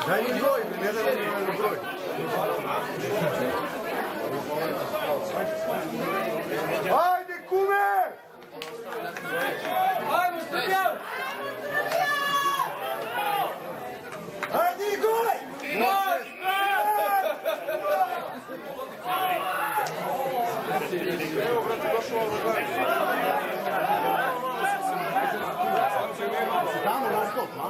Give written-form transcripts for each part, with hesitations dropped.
Daj mi broj, ne da mi broj. Ajde, kume! Ajmo, Srbija! Ajde, Igor! Igor! Evo, brate, došao ovo gledaj. Tamo na stop, a?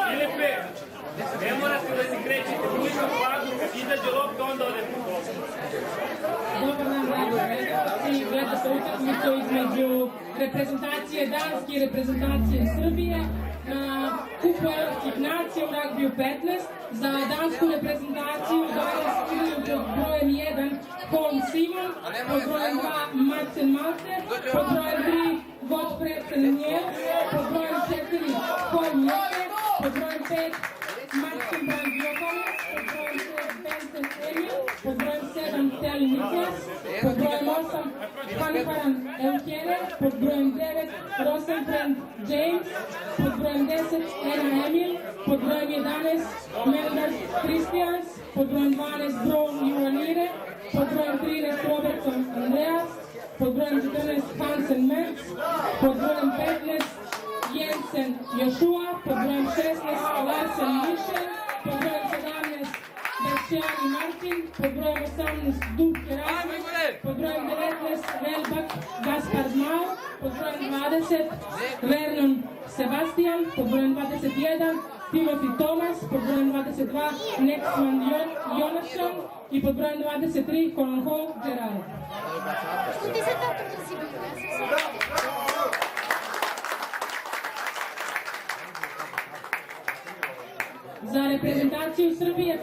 Filipe, ne morate da se krećete, budite u vladu, kad izađe lopta, onda ode po kosu. Dobar dan, gledalci. Gledate utakmicu između reprezentacije Danske i reprezentacije Srbije na Kupu evropskih nacija u ragbiju 15. Za dansku reprezentaciju danas igraju pod brojem 1 Holm Simon, pod brojem 2 Marcen Malte, pod brojem 3 Godfred Senjel, pod brojem 4 Holm Joke, pod brojem 5 Marcin Brandjokovic, pod brojem 6 Benten Emil, pod brojem 7 Teli Niklas, pod brojem 8 Hanparan Eukene, pod brojem 9 Rosenkrantz James, pod brojem 10 Ena Emil, pod brojem 11 Melgar Christians, pod brojem 12 Brown Juanire, pod brojem 13 Robertson Andreas, pod brojem 14 Hansen Merz, pod brojem 15 Jensen Joshua, pod brojem 16 Larsen Michel, pod brojem 17 Daciani Martin, pod brojem 18 Dubke Rasmus, pod brojem 19 Velbak Gaspard Mao, pod brojem 20 Vernon Sebastian, pod brojem 21 Timothy Thomas, pod brojem 22 Nexman Jonasson i pod brojem 23 Konho Gerard. Za reprezentaciju Srbije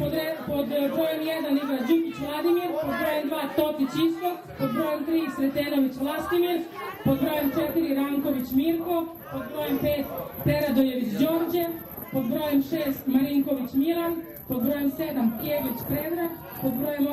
pod brojem 1 igra Đukić Vladimir, pod brojem 2 Totić Istok, pod brojem 3 Sretenović Vlastimir, pod brojem 4 Ranković Mirko, pod brojem 5 Peradojević Đorđe, pod brojem 6 Marinković Milan, pod brojem 7 Kjević Predrag, pod brojem 8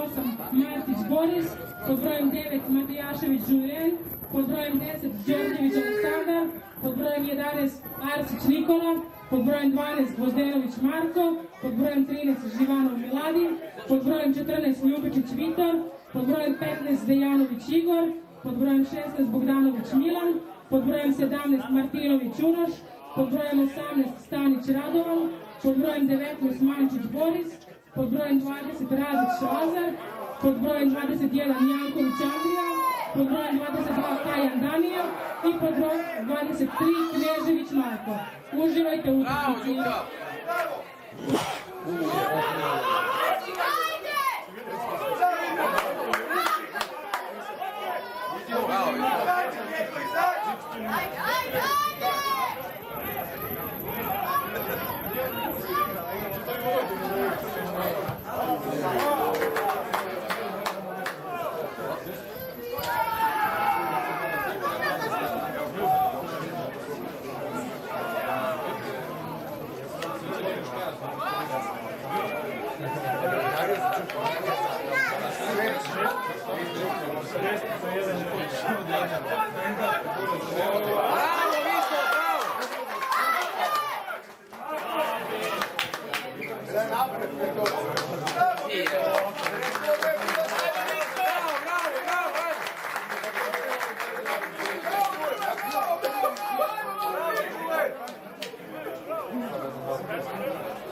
Martić Boris, pod brojem 9 Matijašević Julien, pod brojem 10 Đorđević Aleksandar, pod brojem 11 Arsić Nikola, pod brojem 12 Vozdenović Marko, pod brojem 13 Živanov Miladin, pod brojem 14 Ljubičić Vitor, pod brojem 15 Dejanović Igor, pod brojem 16 Bogdanović Milan, pod brojem 17 Martinović Uroš, pod brojem 18 Stanić Radovan, pod brojem 19 Mančić Boris, pod brojem 20 Razić Lazar, pod brojem 21 Janković Andrija, pod brojem 22 Kajan Danijel i pod brojem 23 Knežević Marko. Uživajte u utakmici.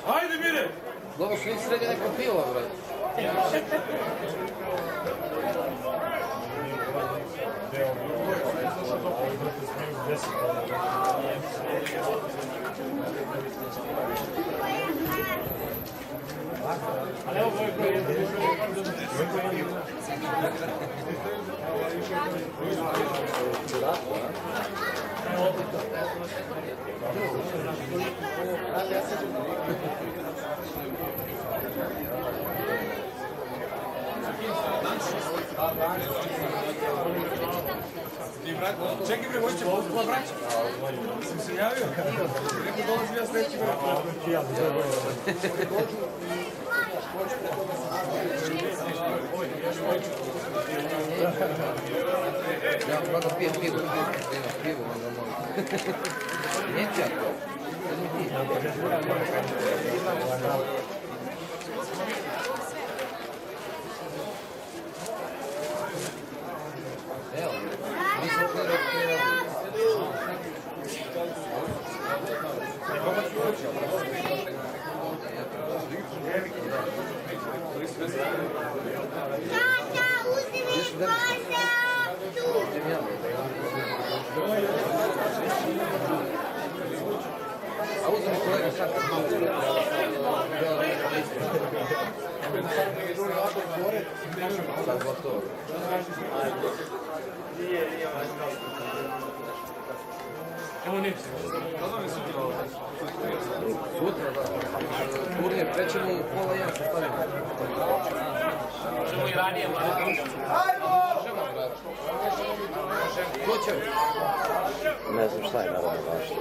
Hajde, Mire! Dobro, što nisi sredio neko piva, broj. Čekaj bre, hoće pozvala braća. Sam se javio. Neko dolazi ja sledeći bre. Ja mnogo pijem pivo, onda mogu. Neće ja to. Evo, nisam trenirao. Tata, uzmi Vaša! A uzmi kolega sad kad sad gotovo. Sutra, da. Turnir krećemo u pola 1 se stavimo. Možemo i ranije, mali. Ko će? Ne znam šta je naravno važno.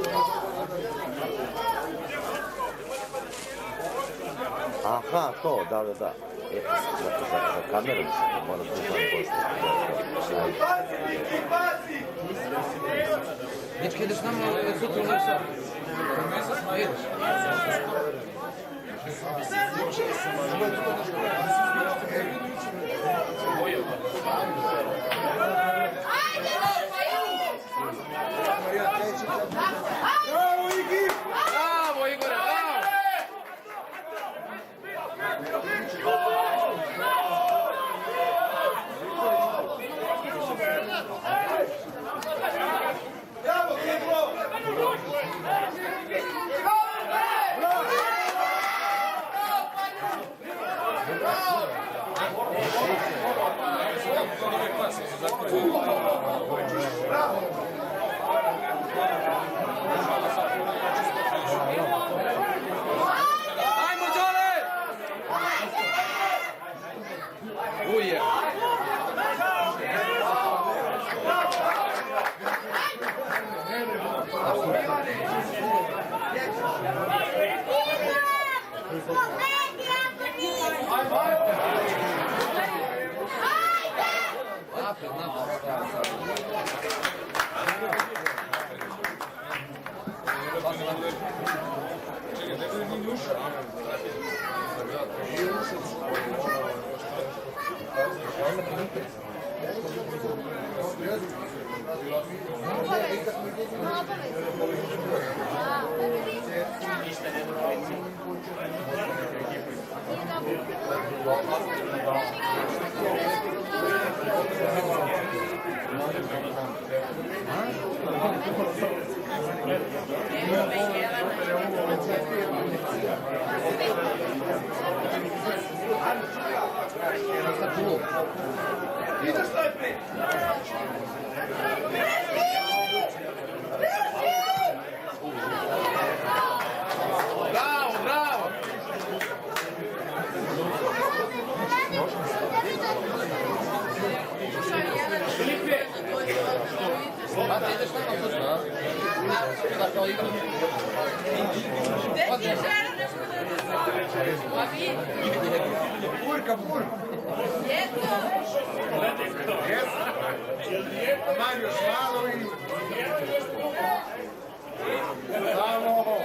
Aha, to, da. Za kameru moram priznati Dečki, ideš nama sutra u Novi Sad? Ideš? Bravo, Igi! Bravo, Igore, bravo! Bravo, Kiko! Ajmo, Đole! Uje! Obavezno. Bravo, bravo! Filipe, Mate, ideš tamo kućno, a? Da kao igra. Purka. Mario Švalovi. Bravo.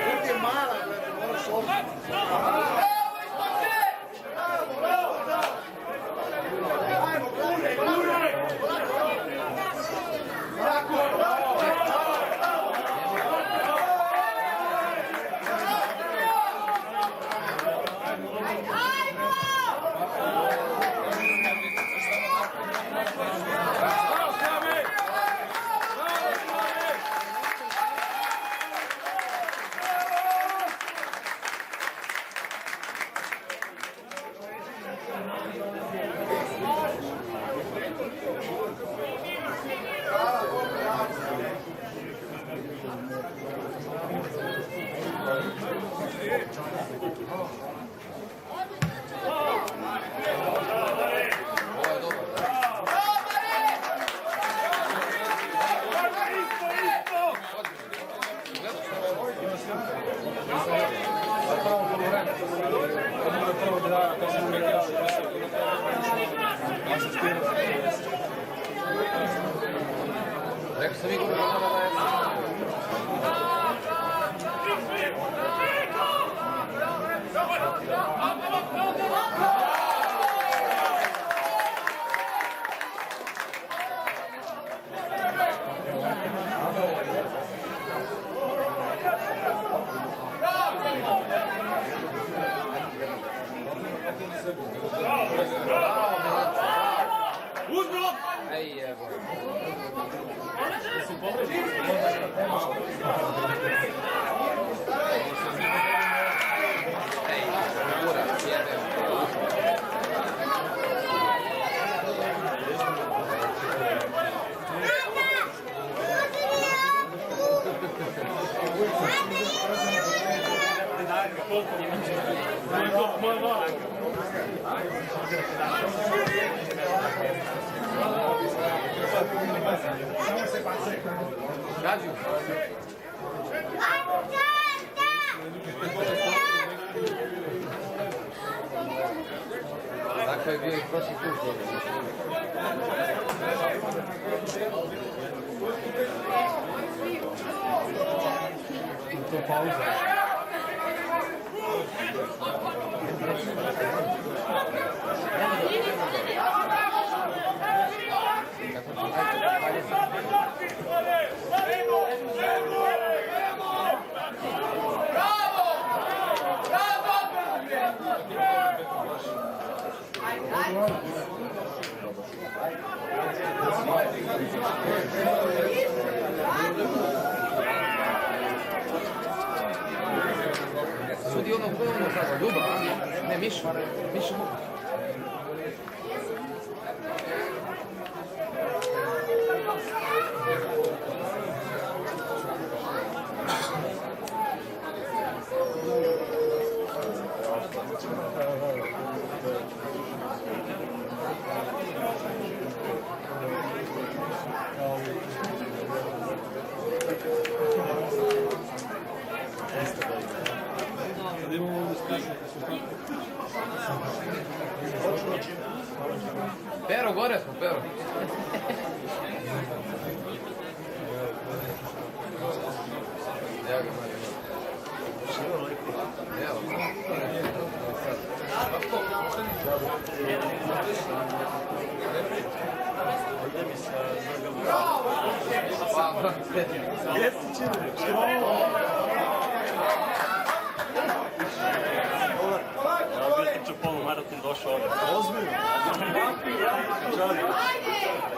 Purka je mala, moraš ovdje. Rekao sam Igor da je... Ej, evo. Ej, kurac, jebem. Gađu. Tako je bio i prošli put. To pauza. Sudi ono koje ono sada, Ljuba, a? Ne, Miša. Miša mu. Pero, gore smo, Pero. Evo ga, Mario. Evo. Jesi čini? Ja bih ću polumaraton došao ovdje. Ozbiljno. Čali.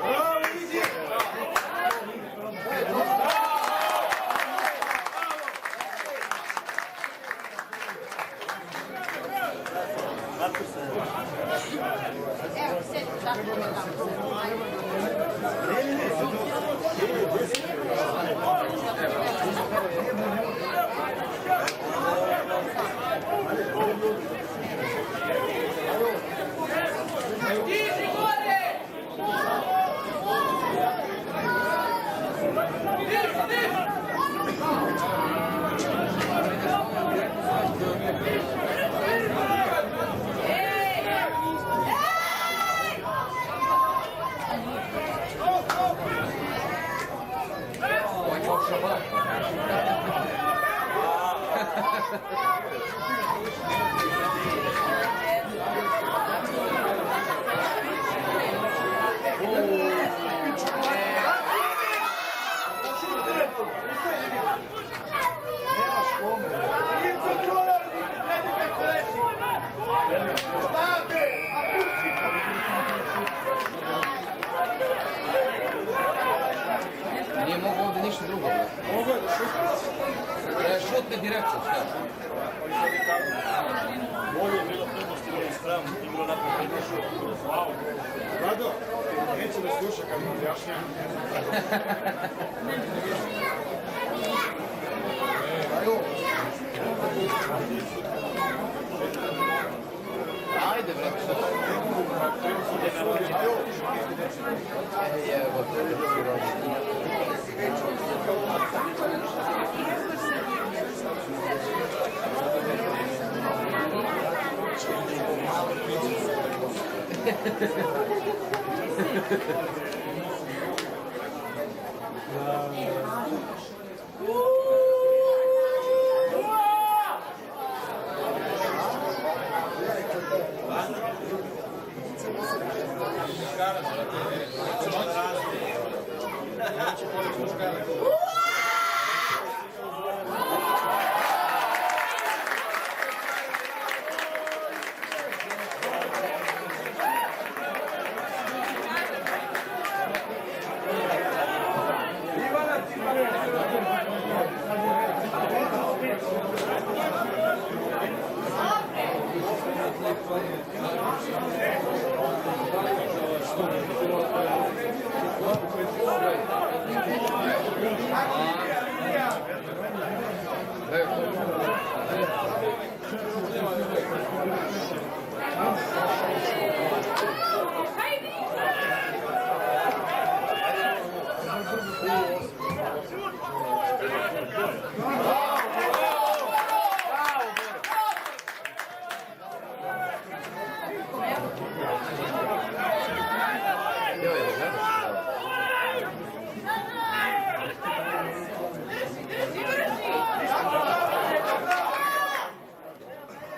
Bravo, Vidi! Evo, sedi, tako me Nije mogo ovdje ništa drugo. Mogu je da šutne. Šutne direktno, šta? Bolje je bilo premostivo s pravom, ti bilo nakon prednošao. Hvala. Rado, neće da sluša kad mu objašnjam. Ajde, bre, što? Evo, to je si rođen.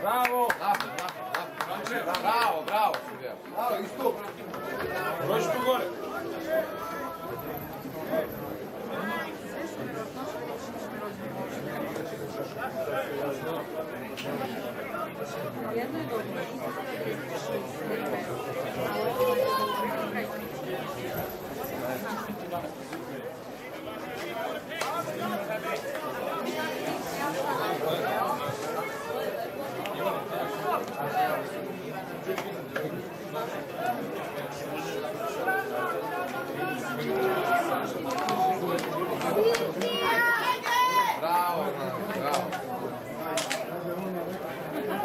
Bravo! Bravo, bravo, sudija. Bravo, istup! Dođi tu gore! Jedno je dobro. Bravo, bravo.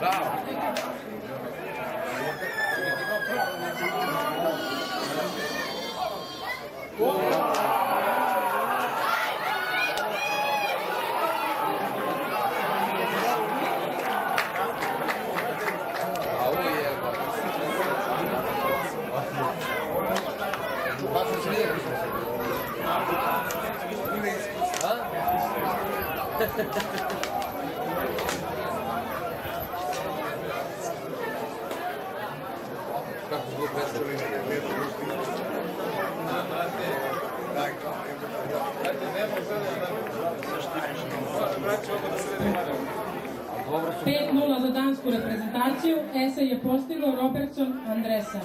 Bravo. Kako se zbog predstavljaju? Dobro su. 5:0 za dansku reprezentaciju. Esej je postigao Robertson Andresa.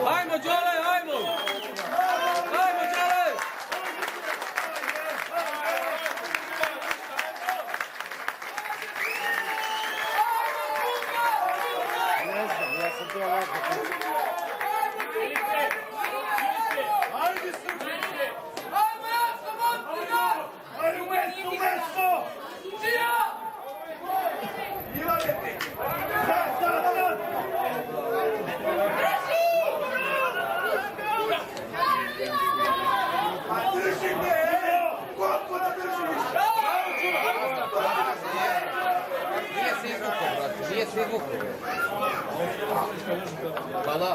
Ajmo, Đole, ajmo! Ajmo, Đole! Ne znam, ja sam to ovako. Ajde Srbije! Ajde u mesto! Ivane ti! Držite! Koliko da držiš? Nije se izvukao, brate, nije se izvukao. Pa da.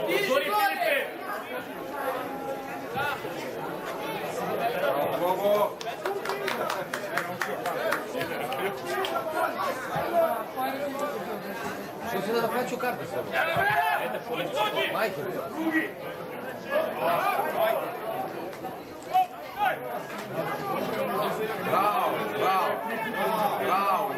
Izvoli, Filipe! Bravo! Što se da naplaću karte samo? Majke. Bravo, bravo, bravo.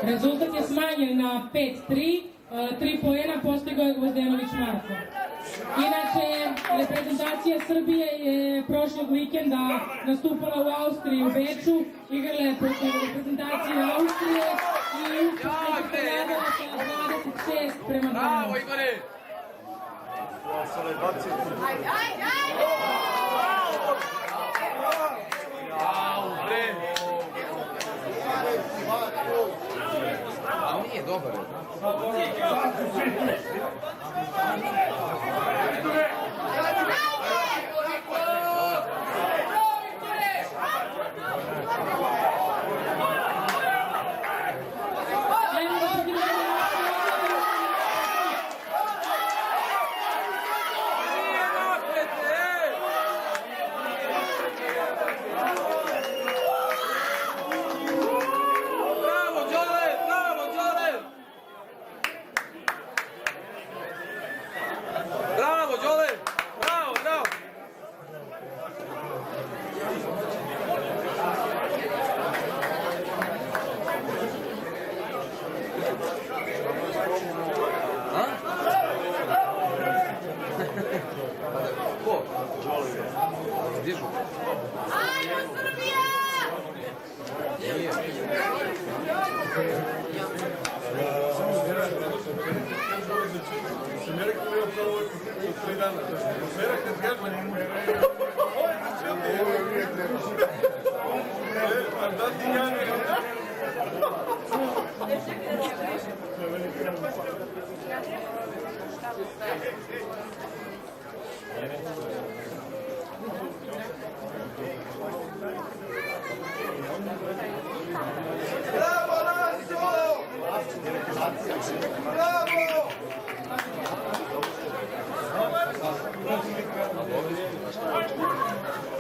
Rezultat je smanjen na 5:3, 3 poena postigao je Gvozdenović Marko. Inače, reprezentacija Srbije je prošlog vikenda nastupala u Austriji u Beču, igrala je protiv reprezentacije Austrije i učesnik je pobedila sa 26:12. Bravo, Igore! Bravo, bre! Ali nije dobar. Ajmo A? Ko? Dižu. Ajmo Srbija! Nije. Sam ja rekao da je upravo ovo 3 dana. Sam ja rekao da kažem, ovo je na sve ovo. Da ti ja ne... Bravo, Lazio! Bravo!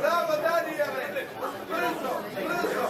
Bravo, Danijele! Brzo, brzo!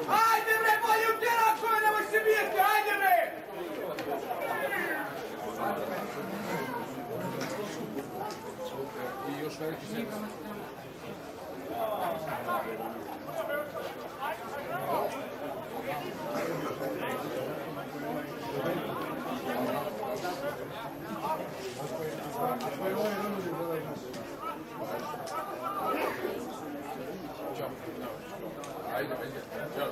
Ajde bre, bolje u tjelakove, nemoj se bijeti, ajde bre! I još veliki svijet. Ajde, ajde. Ćao.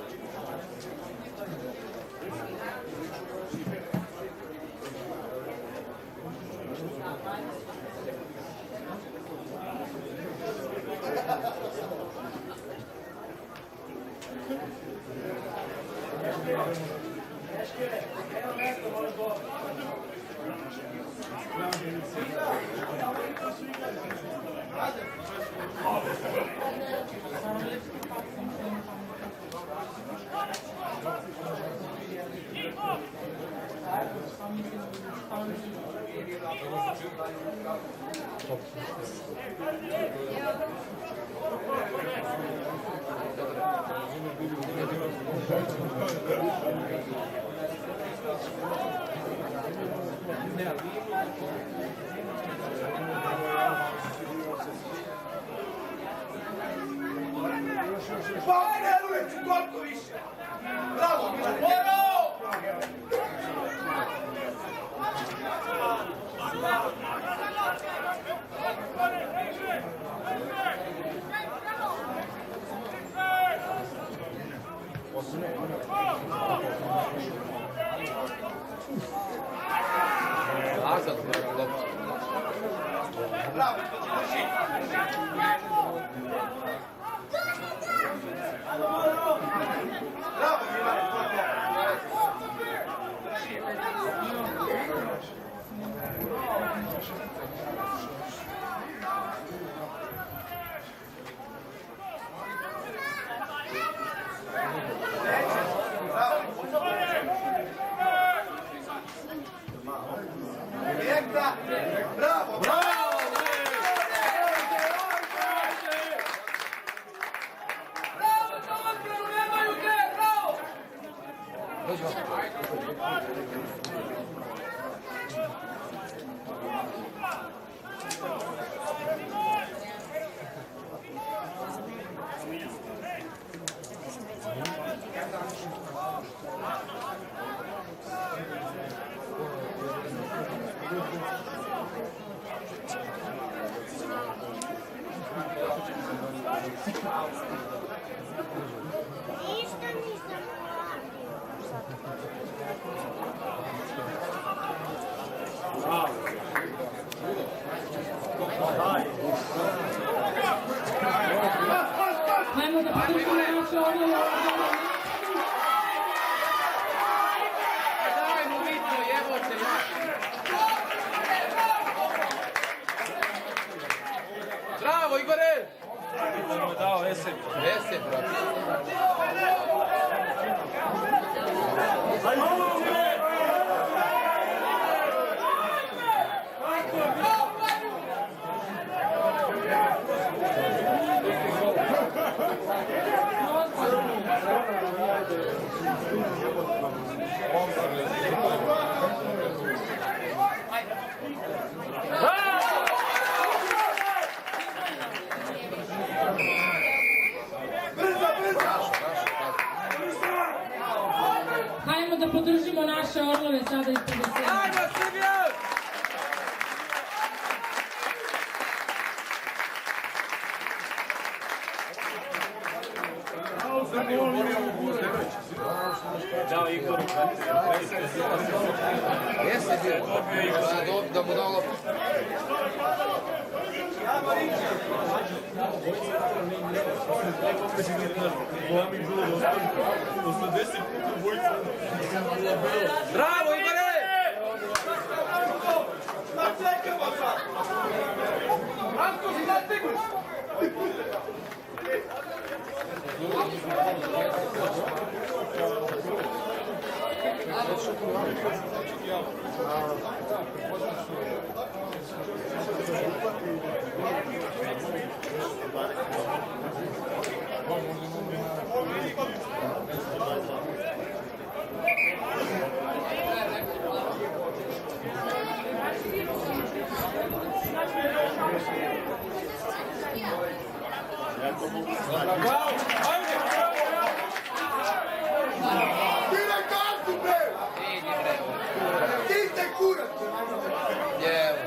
Pa ajde, uvijek, koliko više! Bravo, Milane! Nazad, loptu. Bravo, drži! Bravo, Milane, Direkta! Bravo! Bravo! Bravo, Tomakrenu, nemaju te! Bravo! Dođi vam. Ništa nisam Hajmo da podržimo naše orlove. Daj mu vitro, jebote, bravo, Igore! Dao 10. 10, brate. Hajmo da podržimo naše orlove sada ispred scene. Ajmo, Srbija! Dao Igor. Jeste bio. Da mu dao loptu. Bravo, Igore! Tira kartu, bre! Idi, bre. Ti te kurac! Jevo.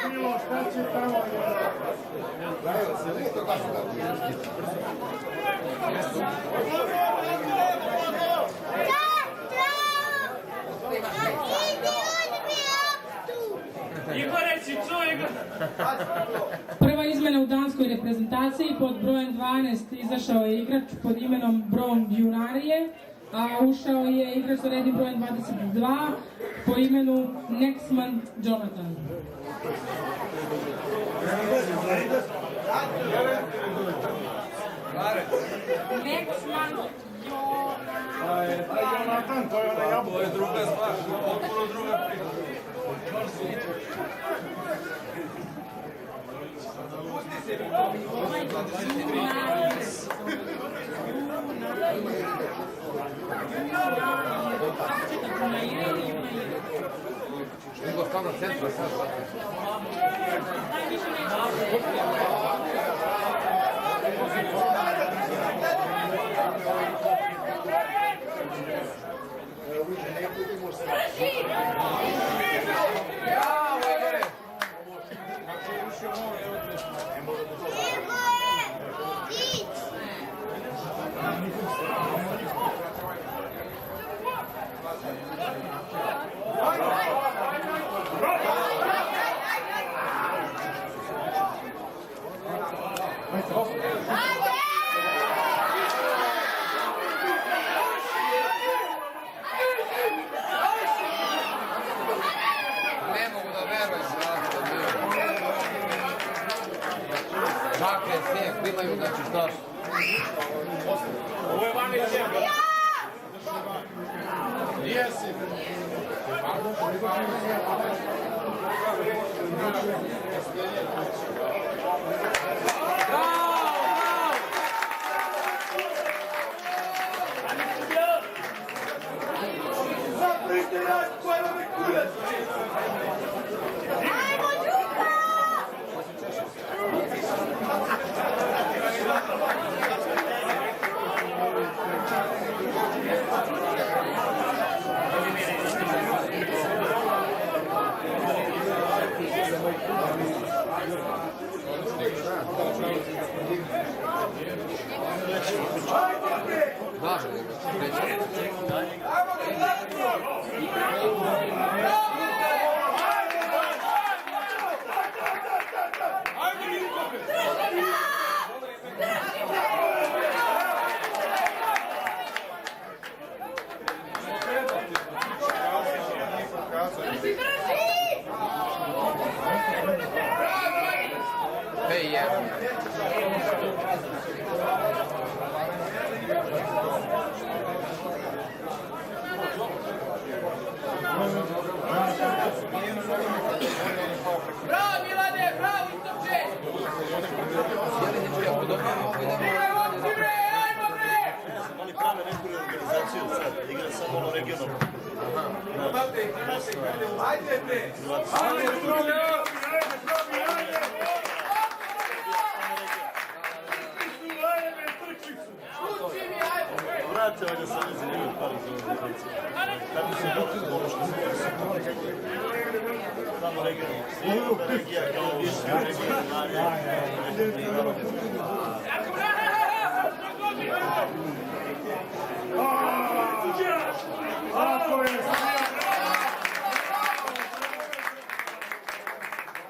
Pilo, šta će tamo? Igore, si čuo, Igor? Prva izmena u danskoj reprezentaciji, pod brojem 12 izašao je igrač pod imenom Bron Junarije, a ušao je igrač sa rednim brojem 22 po imenu Nexman Jonathan. Nexman Jonatan, to je ona jabuka. To je druga stvar, potpuno druga priča. Igor, tam na centru sad, brate. Bravo, Igore! Ne mogu da verujem, brate. Dakle, snijeg, primaju, znači šta? Ovo je vani sjeba. Jesi. Zaprite nas, koja vam je kurac! Ajmo, Đuka! Važno je da reći. Hej, je. Bravo Milane, bravo Istopče! Igre momci bre, ajmo bre! Oni prave neku organizaciju sad, igra samo ono regionalno. Ajde bre! Ajde, probi, ajde! Uči mi, ajmo bre! Vrate, ovdje sam ne zanimljiv par za kako se dobro što se samo regionalno. Regija kao više regionalno. Tako je,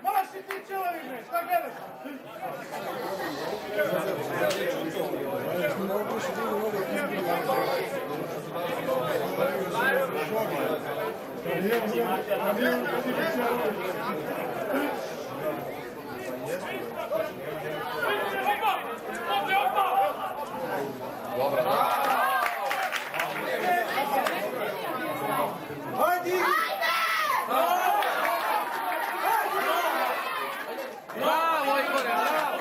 maši ti čelavi, bre, šta gledaš? Dobro, da. Ajde! Bravo, Igore, bravo!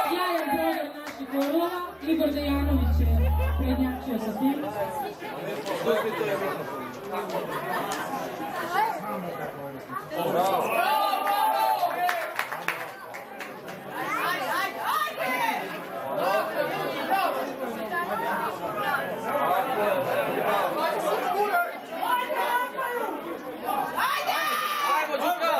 Sjajan program naših orlova, Igor Dejanović je prednjačio sa tim. Ajmo, Đuka!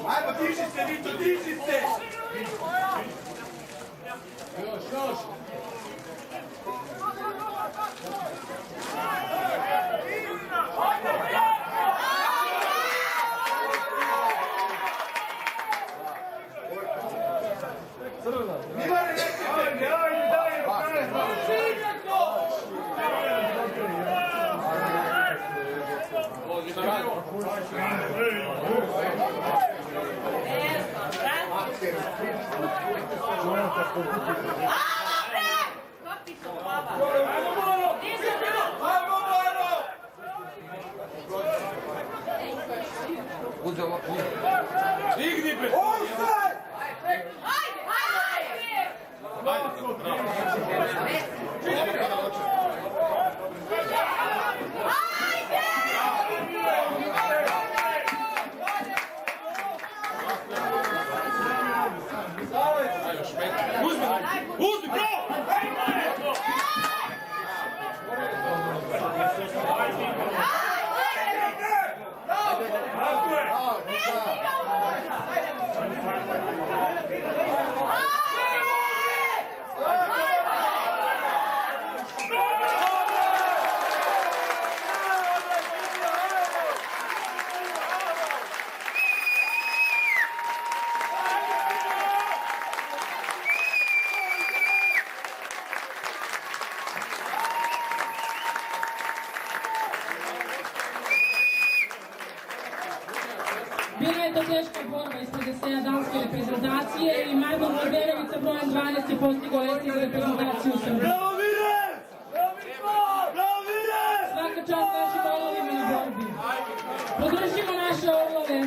Ajmo, diži se, Vito, diži se! Milane, neće! Uzme ovo, uzme. Digni bre! Offside! Uzmi, bravo! Bravo! borba ispred deseja danske reprezentacije i Marko Mladerovica brojem 12 je postigao lesti za reprezentaciju Srbije. Bravo, Mire! Bravo, Mirko! Bravo, Mire! Svaka čast našim orlovima na borbi. Podržimo naše orlove.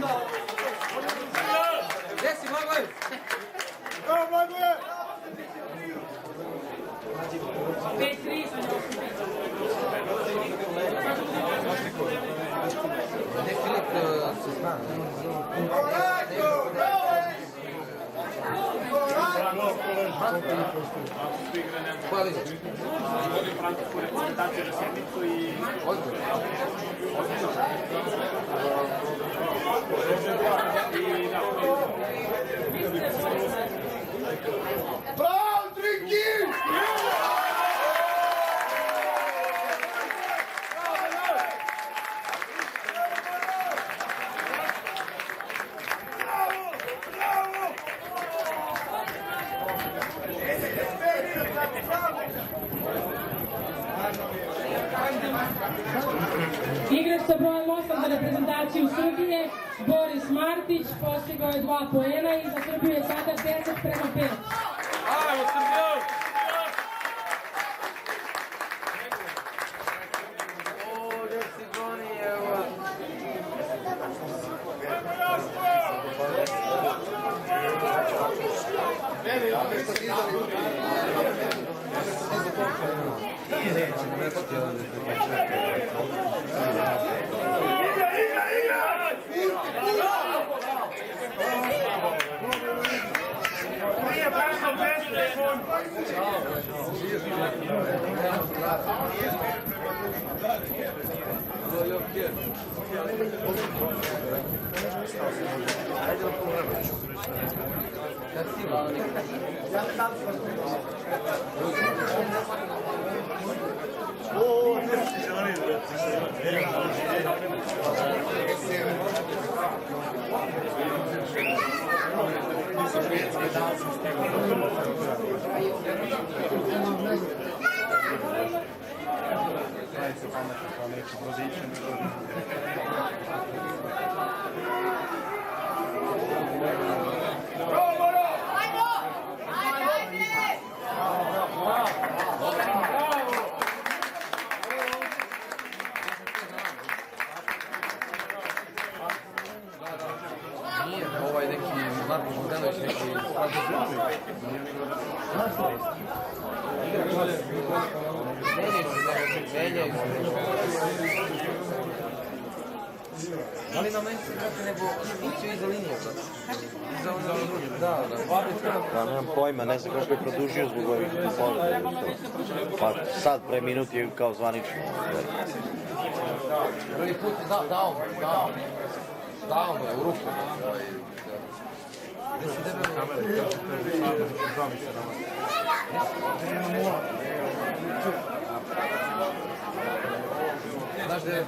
Gdje si, Blagoje? Bravo, Blagoje! 5-3 sa njom. Ne, Filip se zna. Hvala. Vodim francusku reprezentaciju na sedmicu i... Bravo, Drinkin! Igrač sa brojem 8 za reprezentaciju Srbije, Boris Martić, postigao je 2 poena i za Srbiju je sada 10-5. Ajmo, Srbijo! O, gdje si goni, evo. Nije ovaj neki Marko Bogdanović, neki menjaju da li nam ne igrate nego ići iza linije? Iza ono linije, da. Pa nemam pojma, ne znam kako je produžio zbog ovih povreda. Pa sad pre minut je kao zvanično. Prvi put je dao mu je u ruku. Gdje si debel? Znaš gdje je?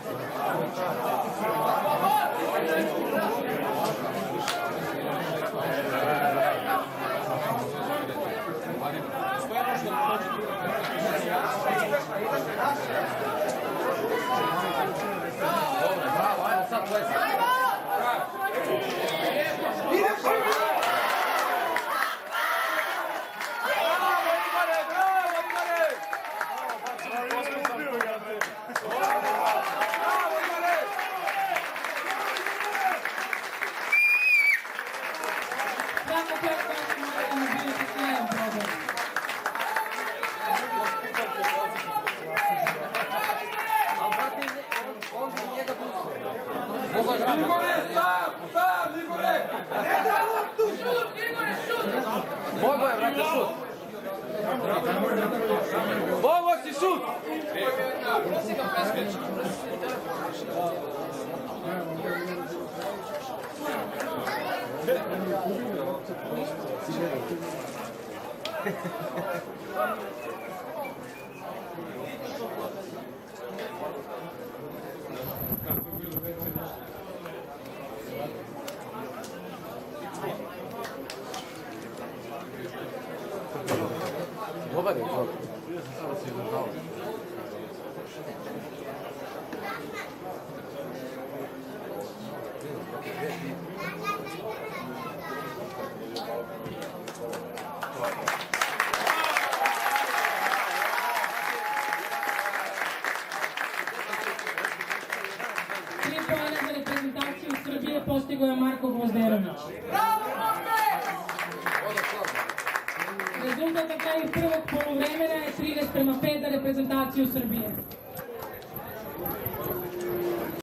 Bravo, ajmo sad plesi. Bogo je, brate, šut! Bogo si šut! Dobar je, dobar. postigao je Marko Gvozderović. Bravo, Rome! Rezultat na kraju prvog poluvremena je 13:5 za reprezentaciju Srbije.